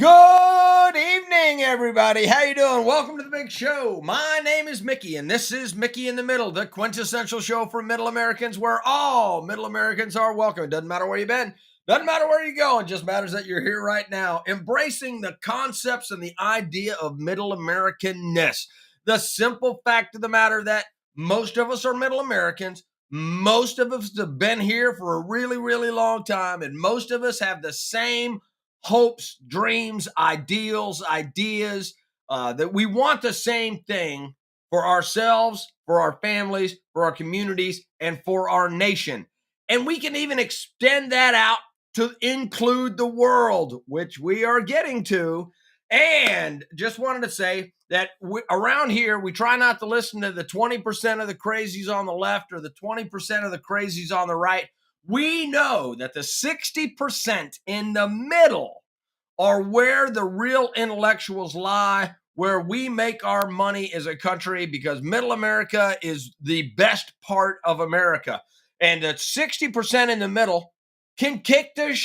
Good evening, everybody. How you doing? Welcome to the big show. My name is Mickey, and this is Mickey in the Middle, the quintessential show for Middle Americans, where all Middle Americans are welcome. It doesn't matter where you've been, doesn't matter where you go. It just matters that you're here right now, embracing the concepts and the idea of Middle Americanness. The simple fact of the matter that most of us are Middle Americans. Most of us have been here for a really, really long time, and most of us have the same hopes, dreams, ideals, ideas, that we want the same thing for ourselves, for our families, for our communities, and for our nation. And we can even extend that out to include the world, which we are getting to. And just wanted to say that around here, we try not to listen to the 20% of the crazies on the left or the 20% of the crazies on the right. We know that the 60% in the middle are where the real intellectuals lie, where we make our money as a country, because middle America is the best part of America. And the 60% in the middle can kick the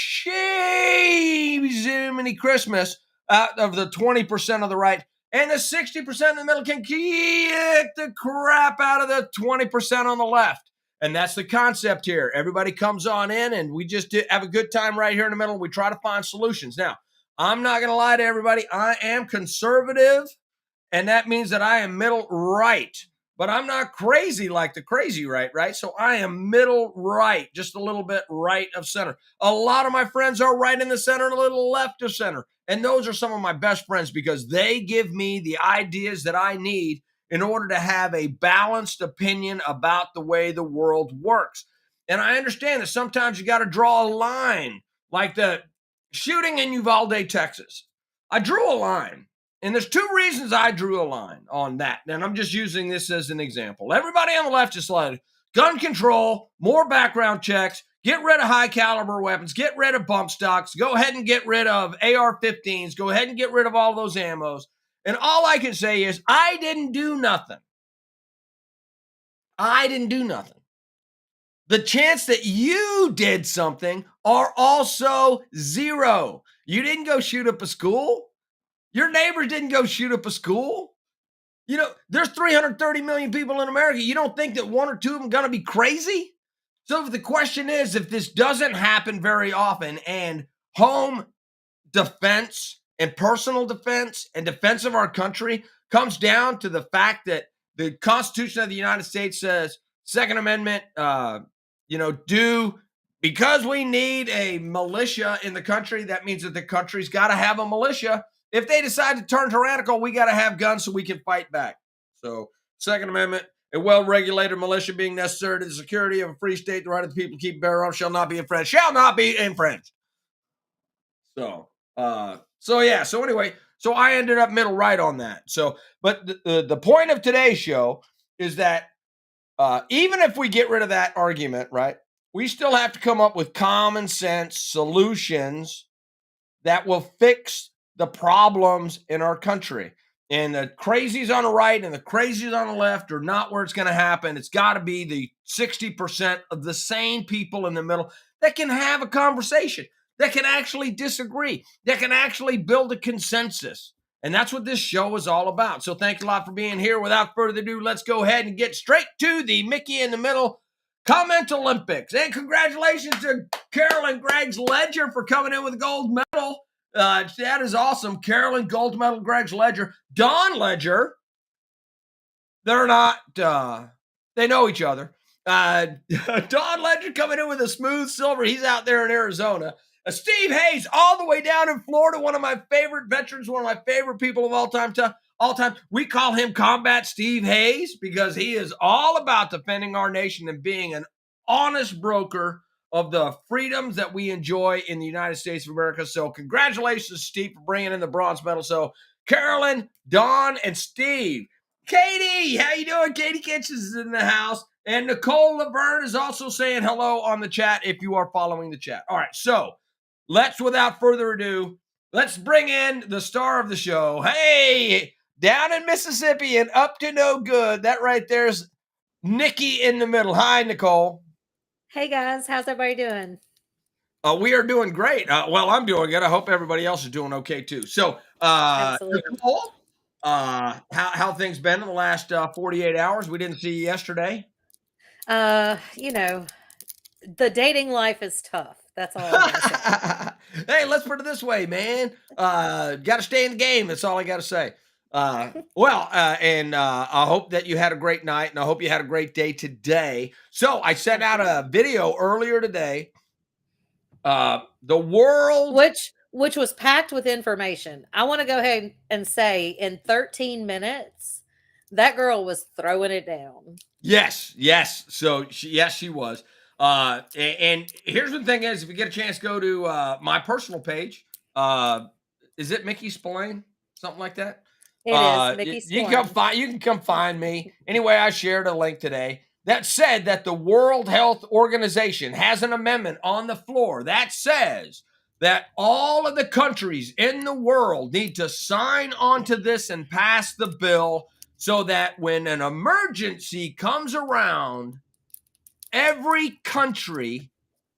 many Christmas out of the 20% of the right. And the 60% in the middle can kick the crap out of the 20% on the left. And that's the concept here. Everybody comes on in and we just have a good time right here in the middle. We try to find solutions. Now, I'm not going to lie to everybody. I am conservative, and that means that I am middle right. But I'm not crazy like the crazy right? So I am middle right, just a little bit right of center. A lot of my friends are right in the center and a little left of center. And those are some of my best friends because they give me the ideas that I need in order to have a balanced opinion about the way the world works. And I understand that sometimes you got to draw a line, like the shooting in Uvalde, Texas. I drew a line. And there's two reasons I drew a line on that. And I'm just using this as an example. Everybody on the left is like, gun control, more background checks, get rid of high caliber weapons, get rid of bump stocks, go ahead and get rid of AR-15s, go ahead and get rid of all those ammos. And all I can say is I didn't do nothing. I didn't do nothing. The chance that you did something are also zero. You didn't go shoot up a school. Your neighbors didn't go shoot up a school. You know, there's 330 million people in America. You don't think that one or two of them going to be crazy? So if the question is, if this doesn't happen very often and home defense and personal defense and defense of our country comes down to the fact that the Constitution of the United States says, Second Amendment, because we need a militia in the country, that means that the country's got to have a militia. If they decide to turn tyrannical, we got to have guns so we can fight back. So, Second Amendment, a well-regulated militia being necessary to the security of a free state, the right of the people to keep bear arms shall not be infringed. Shall not be infringed. So anyway, so I ended up middle right on that. So, but the point of today's show is that even if we get rid of that argument, right, we still have to come up with common sense solutions that will fix the problems in our country. And the crazies on the right and the crazies on the left are not where it's going to happen. It's got to be the 60% of the sane people in the middle that can have a conversation, that can actually disagree, that can actually build a consensus. And that's what this show is all about. So thank you a lot for being here. Without further ado, let's go ahead and get straight to the Mickey in the Middle Comment Olympics. And congratulations to Carolyn Greggs Ledger for coming in with a gold medal. That is awesome. Carolyn, gold medal, Greggs Ledger. Don Ledger, they're not, they know each other. Don Ledger coming in with a smooth silver. He's out there in Arizona. Steve Hayes, all the way down in Florida, one of my favorite veterans, one of my favorite people of all time. We call him Combat Steve Hayes because he is all about defending our nation and being an honest broker of the freedoms that we enjoy in the United States of America. So congratulations, Steve, for bringing in the bronze medal. So Carolyn, Don, and Steve. Katie, how you doing? Katie Kitchens is in the house. And Nicole Laverne is also saying hello on the chat if you are following the chat. All right, so without further ado, let's bring in the star of the show. Hey, down in Mississippi and up to no good. That right there's Nikki in the Middle. Hi, Nicole. Hey guys, how's everybody doing? We are doing great. Well, I'm doing good. I hope everybody else is doing okay too. So, Absolutely. Nicole, how things been in the last 48 hours? We didn't see you yesterday. You know, the dating life is tough. That's all I'm gonna say. Hey, let's put it this way, man. Got to stay in the game. That's all I got to say. I hope that you had a great night, and I hope you had a great day today. So, I sent out a video earlier today. The world. Which was packed with information. I want to go ahead and say in 13 minutes, that girl was throwing it down. Yes, yes. So she was. And here's the thing is, if you get a chance, go to my personal page. Is it Mickey Spillane? Something like that. It is Mickey You can come Spillane. find. You can come find me. Anyway, I shared a link today that said that the World Health Organization has an amendment on the floor that says that all of the countries in the world need to sign onto this and pass the bill so that when an emergency comes around, every country,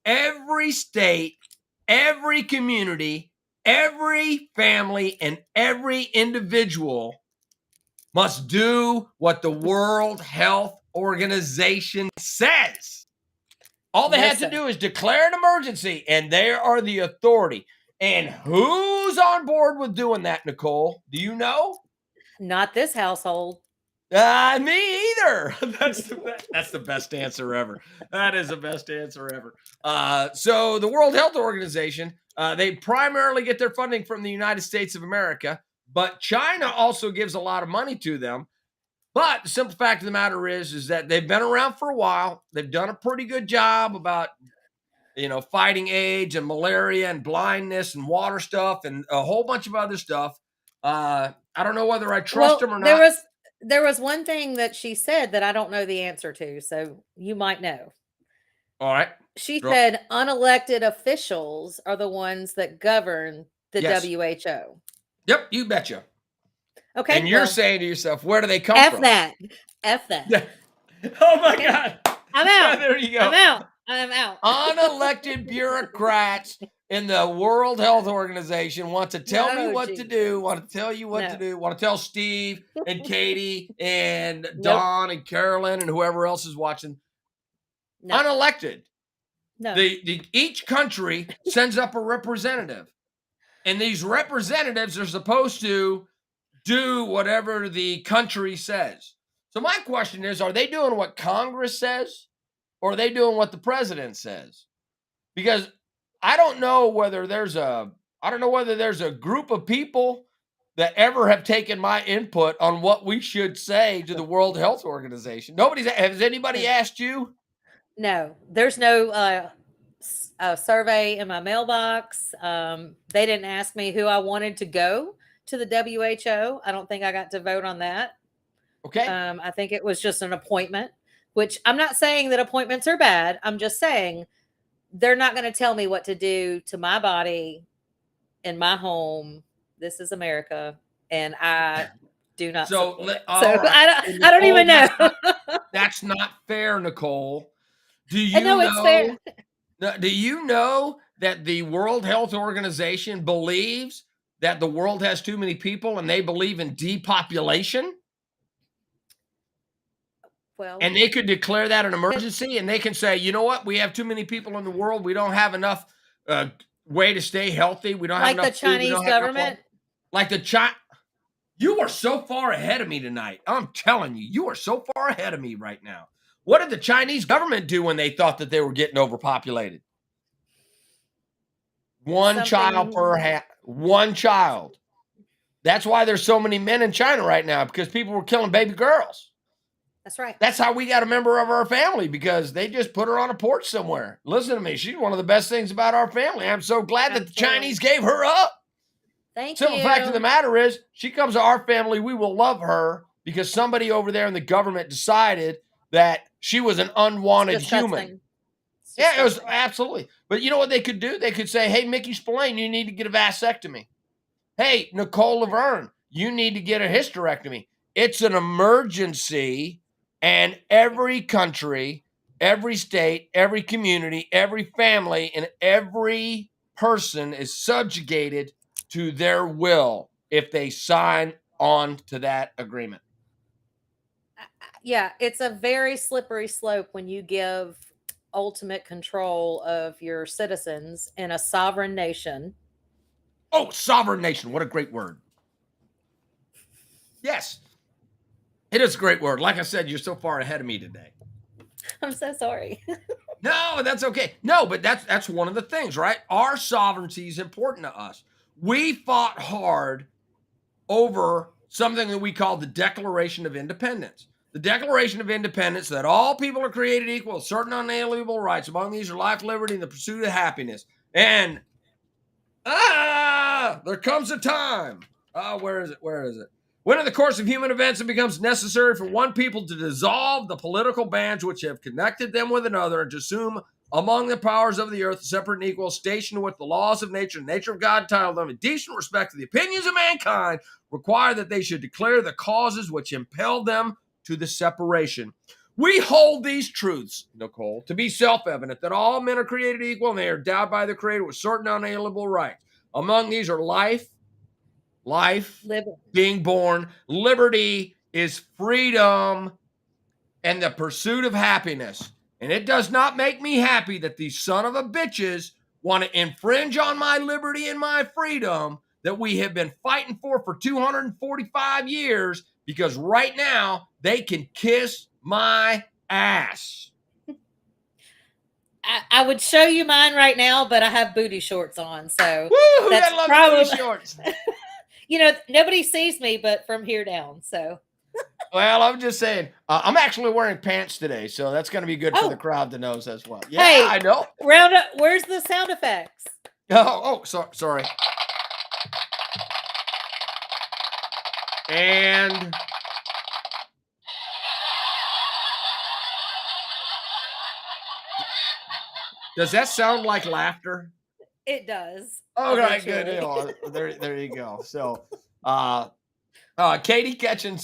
every state, every community, every family, and every individual must do what the World Health Organization says. All they have to do is declare an emergency, and they are the authority. And who's on board with doing that, Nicole? Do you know? Not this household. Me either. That's the best answer ever. That is the best answer ever. So the World Health Organization, they primarily get their funding from the United States of America, but China also gives a lot of money to them. But the simple fact of the matter is that they've been around for a while. They've done a pretty good job about, fighting AIDS and malaria and blindness and water stuff and a whole bunch of other stuff. I don't know whether I trust them or not. There was one thing that she said that I don't know the answer to, so you might know. All right. She said unelected officials are the ones that govern the WHO. Yep, you betcha. Okay. And you're saying to yourself, where do they come F from? that. F that. Yeah. Oh my God. I'm out. There you go. I'm out. Unelected bureaucrats in the World Health Organization want to tell me what to do, want to tell you what to do, want to tell Steve and Katie and Don and Carolyn and whoever else is watching. Unelected. No. Each country sends up a representative. And these representatives are supposed to do whatever the country says. So my question is, are they doing what Congress says or are they doing what the president says? Because I don't know whether there's a group of people that ever have taken my input on what we should say to the World Health Organization. Has anybody asked you? No, there's no survey in my mailbox. They didn't ask me who I wanted to go to the WHO. I don't think I got to vote on that. Okay. I think it was just an appointment, which I'm not saying that appointments are bad. I'm just saying they're not going to tell me what to do to my body in my home. This is America, and I do not. I don't even know. That's not fair, Nicole. Do you it's fair. Do you know that the World Health Organization believes that the world has too many people and they believe in depopulation? Well, and they could declare that an emergency and they can say, you know what? We have too many people in the world. We don't have enough way to stay healthy. We don't have enough the Chinese government. Like the China. You are so far ahead of me tonight. I'm telling you, you are so far ahead of me right now. What did the Chinese government do when they thought that they were getting overpopulated? One child. That's why there's so many men in China right now, because people were killing baby girls. That's right. That's how we got a member of our family, because they just put her on a porch somewhere. Listen to me. She's one of the best things about our family. I'm so glad that the Chinese gave her up. Thank you. Simple fact of the matter is, she comes to our family. We will love her because somebody over there in the government decided that she was an unwanted human. Yeah, it was absolutely. But you know what they could do? They could say, hey, Mickey Spillane, you need to get a vasectomy. Hey, Nicole Laverne, you need to get a hysterectomy. It's an emergency, and every country every state, every community, every family, and every person is subjugated to their will if they sign on to that agreement. Yeah, it's a very slippery slope when you give ultimate control of your citizens in a sovereign nation. Oh, sovereign nation. What a great word. Yes, it is a great word. Like I said, you're so far ahead of me today. I'm so sorry. No, that's okay. No, but that's one of the things, right? Our sovereignty is important to us. We fought hard over something that we call the Declaration of Independence. The Declaration of Independence that all people are created equal, with certain unalienable rights. Among these are life, liberty, and the pursuit of happiness. And there comes a time. Where is it? Where is it? When in the course of human events it becomes necessary for one people to dissolve the political bands which have connected them with another and to assume among the powers of the earth a separate and equal station with the laws of nature and nature of God entitled them in decent respect to the opinions of mankind, require that they should declare the causes which impelled them to the separation. We hold these truths, Nicole, to be self-evident that all men are created equal and they are endowed by the Creator with certain unalienable rights. Among these are life, being born, liberty is freedom, and the pursuit of happiness. And it does not make me happy that these son of a bitches want to infringe on my liberty and my freedom that we have been fighting for 245 years, because right now they can kiss my ass. I would show you mine right now, but I have booty shorts on, so woo, that's love probably booty shorts. You know, nobody sees me but from here down. So, well, I'm just saying, I'm actually wearing pants today, so that's going to be good for the crowd to know as well. Yeah, hey, I know. Round up. Where's the sound effects? Sorry. And does that sound like laughter? It does. Okay, good. There you go. So, Katie Kitchen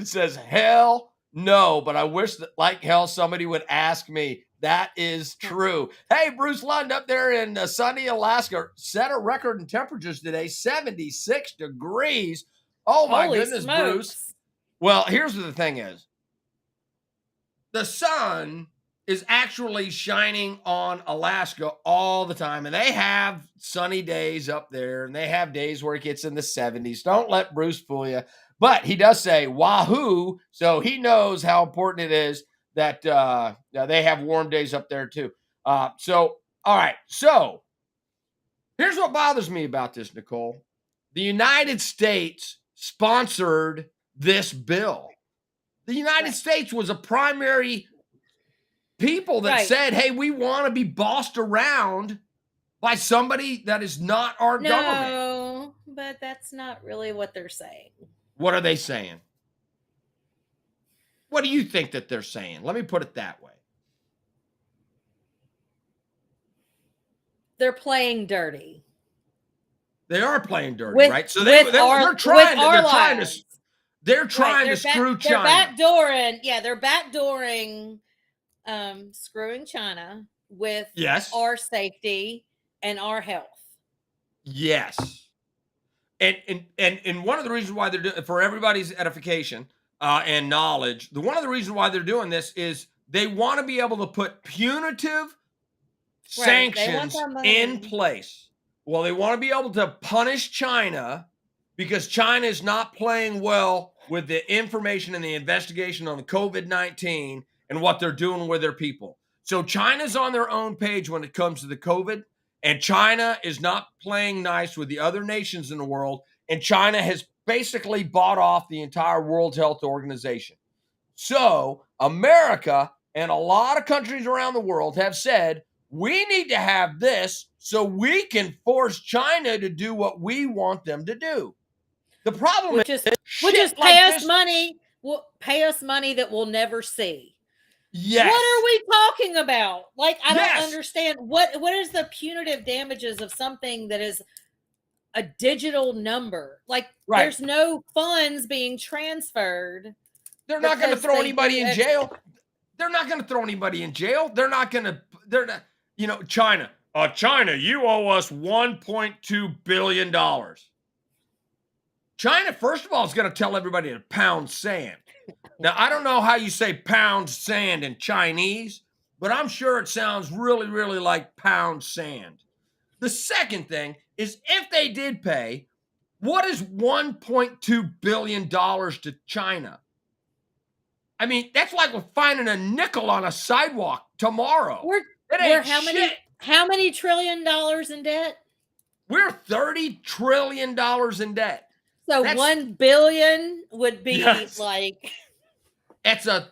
says, "Hell no," but I wish that like hell somebody would ask me. That is true. Hey, Bruce Lund up there in sunny Alaska set a record in temperatures today, 76 degrees. Oh my Holy goodness, smokes. Bruce. Well, here's the thing is, the sun is actually shining on Alaska all the time. And they have sunny days up there, and they have days where it gets in the 70s. Don't let Bruce fool you. But he does say wahoo, so he knows how important it is that they have warm days up there too. All right. So here's what bothers me about this, Nicole. The United States sponsored this bill. The United States was a primary people that said, hey, we want to be bossed around by somebody that is not our government. No, but that's not really what they're saying. What are they saying? What do you think that they're saying? Let me put it that way. They're playing dirty. They are playing dirty, right? So they're trying to screw China. They're backdooring screwing China with our safety and our health. Yes. And one of the reasons why they're doing, for everybody's edification and knowledge, one of the reasons why they're doing this is they want to be able to put punitive sanctions in place. Well, they want to be able to punish China because China is not playing well with the information and the investigation on the COVID-19 and what they're doing with their people. So China's on their own page when it comes to the COVID, and China is not playing nice with the other nations in the world, and China has basically bought off the entire World Health Organization. So America and a lot of countries around the world have said, we need to have this so we can force China to do what we want them to do. The problem is pay us money. Pay us money that we'll never see. Yes. What are we talking about? Like, I don't understand. What is the punitive damages of something that is a digital number? Like, there's no funds being transferred. They're not going to throw anybody in jail. They're not going to throw anybody in jail. They're not, China. China, you owe us $1.2 billion. China, first of all, is going to tell everybody to pound sand. Now, I don't know how you say pound sand in Chinese, but I'm sure it sounds really, really like pound sand. The second thing is if they did pay, what is $1.2 billion to China? I mean, that's like we're finding a nickel on a sidewalk tomorrow. We're how many $trillion in debt? We're $30 trillion in debt. So that's, 1 billion would be like it's a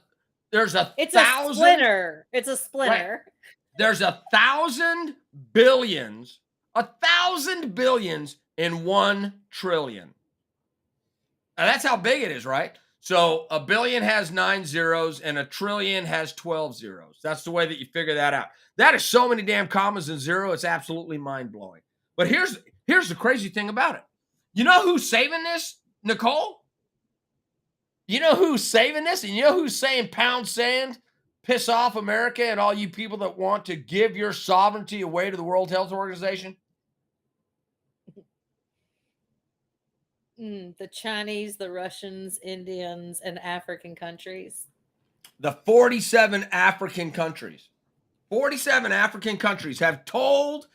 splinter. It's a splinter. Right. There's 1,000 billions, 1,000 billions in 1 trillion. Now that's how big it is, right? So a billion has 9 zeros and a trillion has 12 zeros. That's the way that you figure that out. That is so many damn commas and zero. It's absolutely mind-blowing. But here's the crazy thing about it. You know who's saving this, Nicole? You know who's saving this? And you know who's saying pound sand, piss off America and all you people that want to give your sovereignty away to the World Health Organization? The Chinese, the Russians, Indians, and African countries. The 47 African countries. 47 African countries have told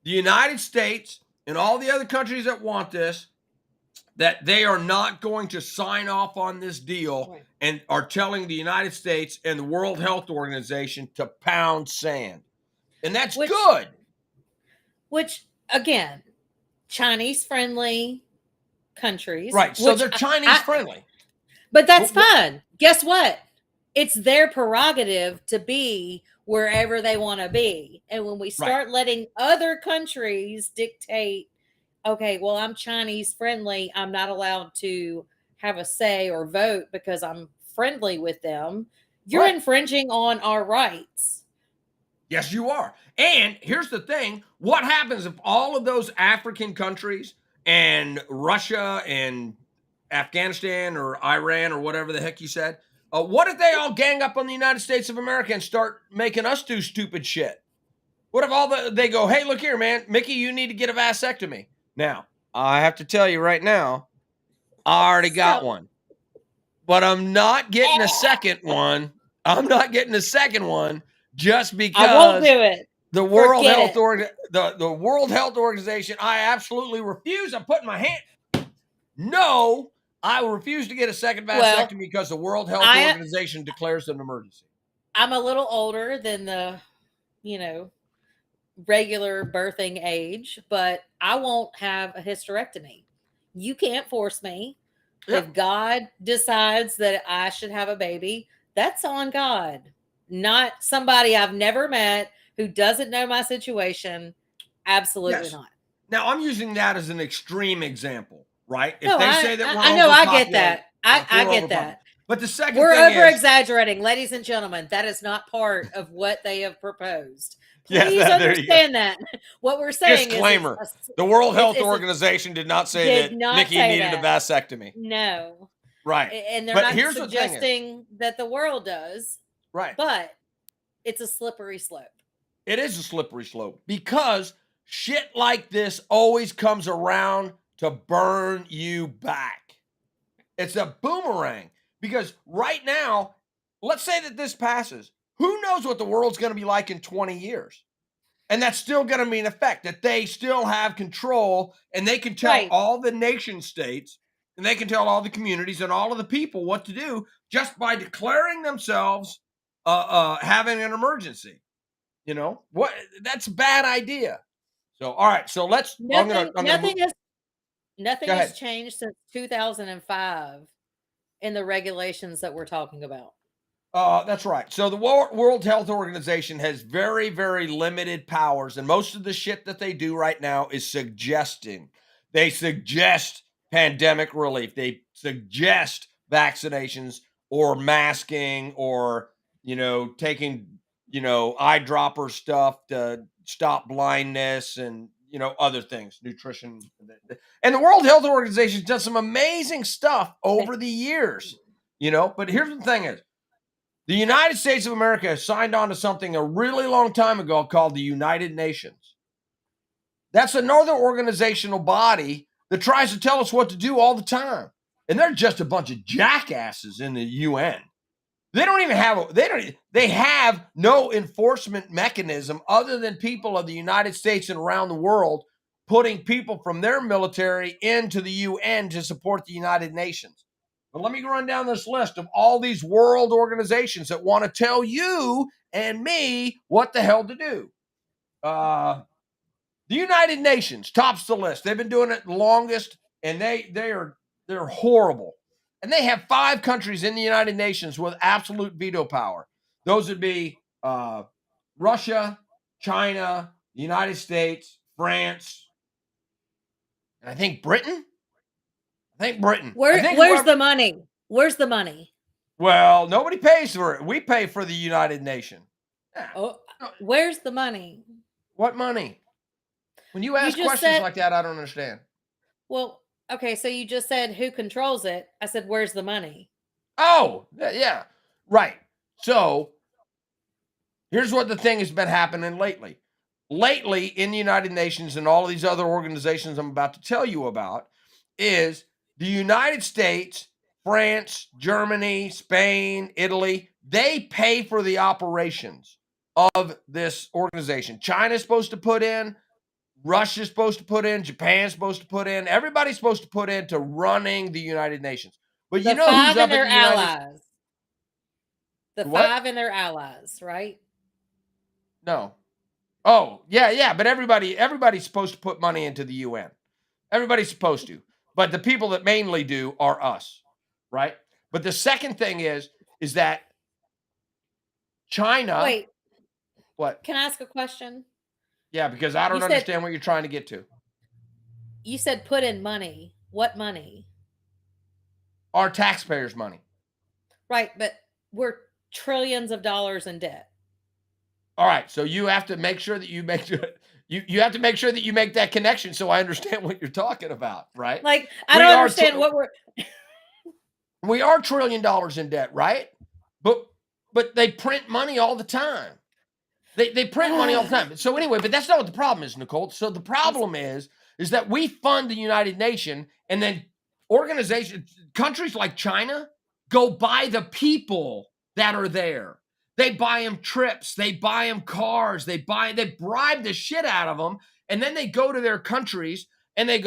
the United States and all the other countries that want this that they are not going to sign off on this deal and are telling the United States and the World Health Organization to pound sand. And that's good. Which, again, Chinese-friendly countries. Right. So they're Chinese friendly. But that's fine. Guess what? It's their prerogative to be wherever they want to be. And when we start letting other countries dictate, okay, well, I'm Chinese friendly, I'm not allowed to have a say or vote because I'm friendly with them, you're infringing on our rights. Yes, you are. And here's the thing. What happens if all of those African countries and Russia and Afghanistan or Iran or whatever the heck you said, what if they all gang up on the United States of America and start making us do stupid shit? What if they go, hey, look here, man, Mickey, you need to get a vasectomy. Now, I have to tell you right now, I already got one, but I'm not getting a second one. I'm not getting a second one just because I won't do it. The World Health Organization, I absolutely refuse. I'm putting my hand. No, I will refuse to get a second vasectomy because the World Health Organization declares an emergency. I'm a little older than the, regular birthing age, but I won't have a hysterectomy. You can't force me. If God decides that I should have a baby, that's on God, not somebody I've never met who doesn't know my situation. Absolutely not. Now, I'm using that as an extreme example, right? If they say that I get that. I get that. But the second we're thing over exaggerating, ladies and gentlemen. That is not part of what they have proposed. Please understand that. What we're saying disclaimer. The World Health Organization did not say that Nikki needed a vasectomy. No. Right. And they're not suggesting that the world does. Right. But it's a slippery slope. It is a slippery slope because shit like this always comes around to burn you back. It's a boomerang because right now, let's say that this passes. Who knows what the world's going to be like in 20 years? And that's still going to be in effect, that they still have control and they can tell all the nation states and they can tell all the communities and all of the people what to do just by declaring themselves having an emergency. What? That's a bad idea. So, all right. So let's. Nothing has changed since 2005 in the regulations that we're talking about. That's right. So the World Health Organization has very, very limited powers, and most of the shit that they do right now is suggesting. They suggest pandemic relief. They suggest vaccinations or masking or, taking, eyedropper stuff to stop blindness and, other things, nutrition. And the World Health Organization has done some amazing stuff over the years, but here's the thing is, The United States of America signed on to something a really long time ago called the United Nations. That's another organizational body that tries to tell us what to do all the time. And they're just a bunch of jackasses in the UN. They don't even have they have no enforcement mechanism other than people of the United States and around the world putting people from their military into the UN to support the United Nations. But let me run down this list of all these world organizations that want to tell you and me what the hell to do. The United Nations tops the list. They've been doing it the longest, and they're horrible. And they have 5 countries in the United Nations with absolute veto power. Those would be Russia, China, the United States, France, and I think Britain. Where's the money? Where's the money? Well, nobody pays for it. We pay for the United Nation. Yeah. Oh, where's the money? What money? When you ask questions like that, I don't understand. Well, okay, so you just said who controls it. I said, where's the money? Oh, yeah, right. So here's what the thing has been happening lately. Lately, in the United Nations and all of these other organizations I'm about to tell you about, is the United States, France, Germany, Spain, Italy, they pay for the operations of this organization. China's supposed to put in, Russia's supposed to put in, Japan's supposed to put in, everybody's supposed to put into running the United Nations. But you know who's up in the allies? The 5 and their allies, right? No. Oh, yeah, but everybody's supposed to put money into the UN. Everybody's supposed to. But the people that mainly do are us, right? But the second thing is that China. Wait. What? Can I ask a question? Yeah, because I don't understand what you're trying to get to. You said put in money. What money? Our taxpayers' money. Right, but we're trillions of dollars in debt. All right, so you have to make sure that you make you have to make sure that you make that connection so I understand what you're talking about, right? Like, I don't understand what we're We are $1 trillion in debt, right? But they print money all the time. They print money all the time. So anyway, but that's not what the problem is, Nicole. So the problem is that we fund the United Nations, and then countries like China go buy the people that are there. They buy them trips, they buy them cars, they bribe the shit out of them, and then they go to their countries and they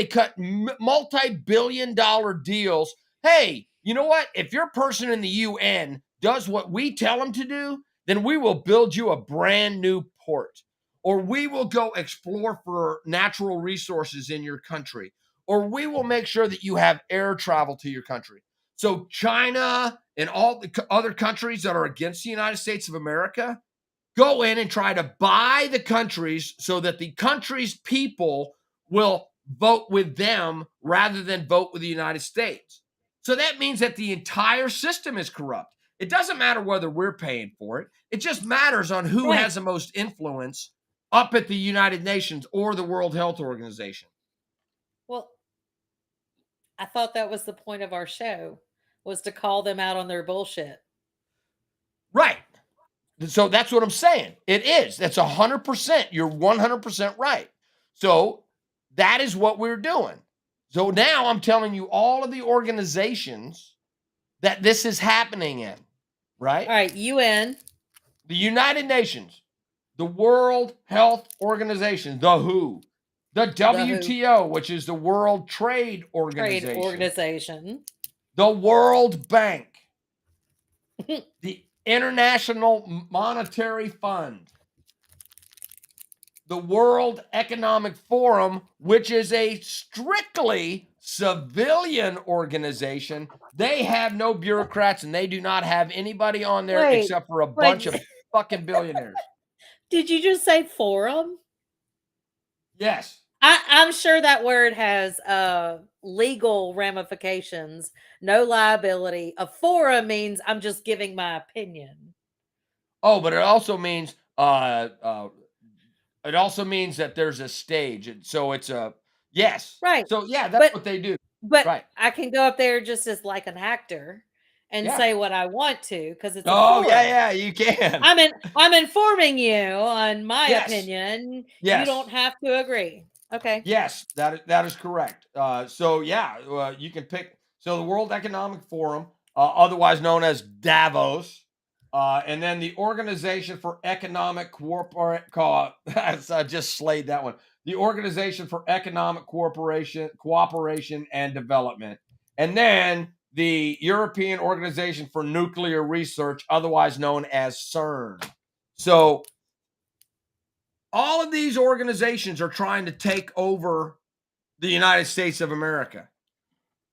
cut multi-billion-dollar deals. Hey, you know what? If your person in the UN does what we tell them to do, then we will build you a brand new port, or we will go explore for natural resources in your country, or we will make sure that you have air travel to your country. So China and all the other countries that are against the United States of America go in and try to buy the countries so that the country's people will vote with them rather than vote with the United States. So that means that the entire system is corrupt. It doesn't matter whether we're paying for it. It just matters on who has the most influence up at the United Nations or the World Health Organization. Well, I thought that was the point of our show, was to call them out on their bullshit. Right. So that's what I'm saying. It is. That's 100%. You're 100% right. So that is what we're doing. So now I'm telling you all of the organizations that this is happening in, right? All right, UN. The United Nations, the World Health Organization, the WHO, the WTO, which is the World Trade Organization. The World Bank, the International Monetary Fund, the World Economic Forum, which is a strictly civilian organization. They have no bureaucrats and they do not have anybody on there except for a bunch of fucking billionaires. Did you just say forum? Yes. I'm sure that word has legal ramifications, no liability. A forum means I'm just giving my opinion. Oh, but it also means that there's a stage, and so it's a yes, right. So yeah, that's what they do. But right. I can go up there just as like an actor and Yeah. say what I want to because it's a Oh, forum. yeah, you can. I'm informing you on my Yes. opinion. You Yes. don't have to agree. Okay. Yes, that is correct. So yeah, you can pick. So the World Economic Forum, otherwise known as Davos, and then the Organization for Economic I just slayed that one. The Organization for Economic Cooperation and Development, and then the European Organization for Nuclear Research, otherwise known as CERN. So all of these organizations are trying to take over the United States of America.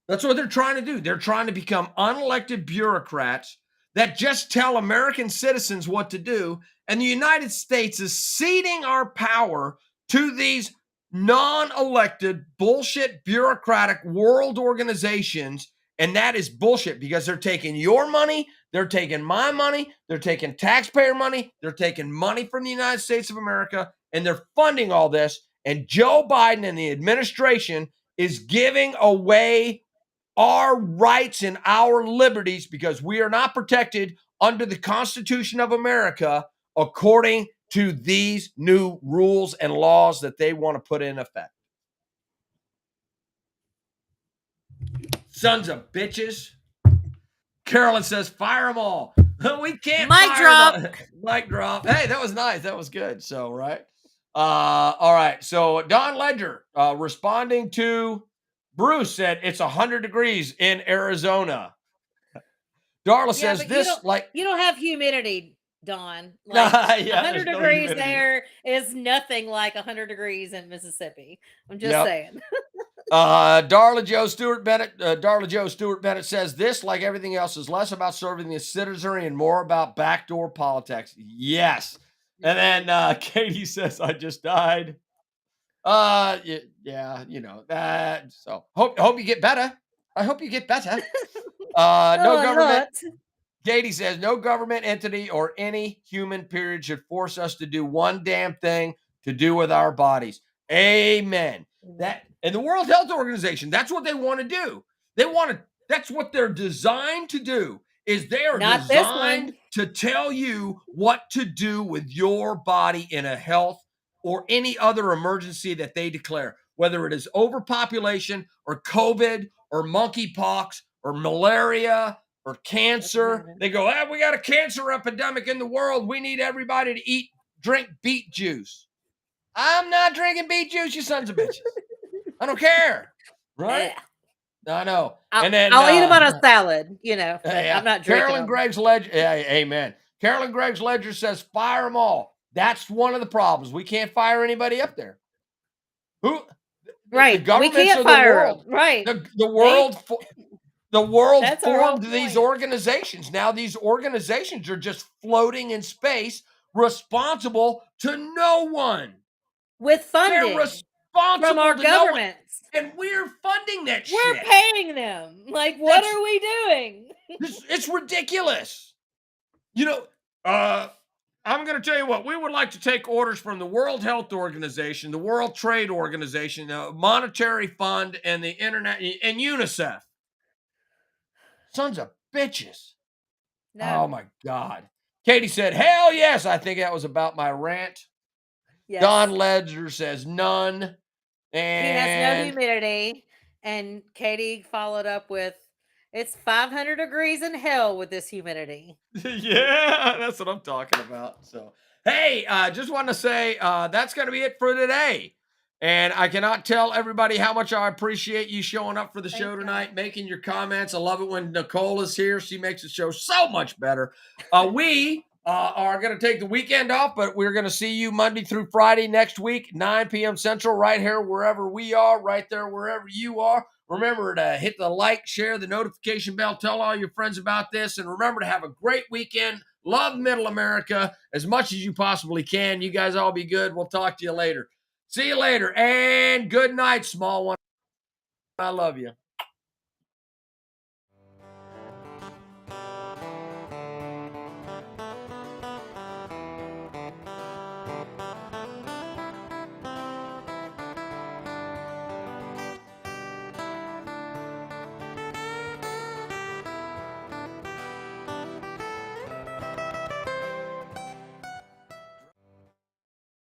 That's what they're trying to do. They're trying to become unelected bureaucrats that just tell American citizens what to do. And the United States is ceding our power to these non elected, bullshit, bureaucratic world organizations. And that is bullshit because they're taking your money, they're taking my money, they're taking taxpayer money, they're taking money from the United States of America, and they're funding all this. And Joe Biden and the administration is giving away our rights and our liberties because we are not protected under the Constitution of America according to these new rules and laws that they want to put in effect. Sons of bitches. Carolyn says, fire them all. We can't Mic fire drop. them. Mic drop. Hey, that was nice. That was good. So, right. All right. So Don Ledger responding to Bruce said it's 100 degrees in Arizona. Darla says but this you don't have humidity, Don. Like 100 no degrees humidity. there is nothing like 100 degrees in Mississippi. I'm just Yep. saying. Darla Joe Stewart Bennett says this, like everything else, is less about serving the citizenry and more about backdoor politics. Yes. And then Katie says, I just died. Yeah, you know that. So hope you get better. I hope you get better. No government. Katie says no government entity or any human period should force us to do one damn thing to do with our bodies. Amen. That and the World Health Organization, that's what they want to do. That's what they're designed to do. Is they are Not designed to tell you what to do with your body in a health or any other emergency that they declare, whether it is overpopulation or COVID or monkeypox or malaria or cancer. They go, we got a cancer epidemic in the world. We need everybody to drink beet juice. I'm not drinking beet juice, you sons of bitches. I don't care. Right? I know. I'll eat them on a salad, Yeah. I'm not drinking Carolyn them. Gregg's Ledger. Yeah, amen. Carolyn Gregg's Ledger says, fire them all. That's one of the problems. We can't fire anybody up there. Who? Right. The We can't fire them. Right. The world formed these point. organizations. Now these organizations are just floating in space, responsible to no one. With funding. They're responsible from our to governments. No one, and we're funding that shit. We're paying them. Like, what are we doing? It's ridiculous. You know, I'm going to tell you what, we would like to take orders from the World Health Organization, the World Trade Organization, the Monetary Fund, and the Internet, and UNICEF. Sons of bitches. No. Oh, my God. Katie said, hell yes. I think that was about my rant. Yes. Don Ledger says none. And he has no humidity. And Katie followed up with, it's 500 degrees in hell with this humidity. Yeah, that's what I'm talking about. So, hey, just want to say that's going to be it for today. And I cannot tell everybody how much I appreciate you showing up for the show tonight, making your comments. I love it when Nicole is here. She makes the show so much better. We are going to take the weekend off, but we're going to see you Monday through Friday next week, 9 p.m. Central, right here, wherever we are, right there, wherever you are. Remember to hit the like, share the notification bell, tell all your friends about this, and remember to have a great weekend. Love Middle America as much as you possibly can. You guys all be good. We'll talk to you later. See you later, and good night, small one. I love you.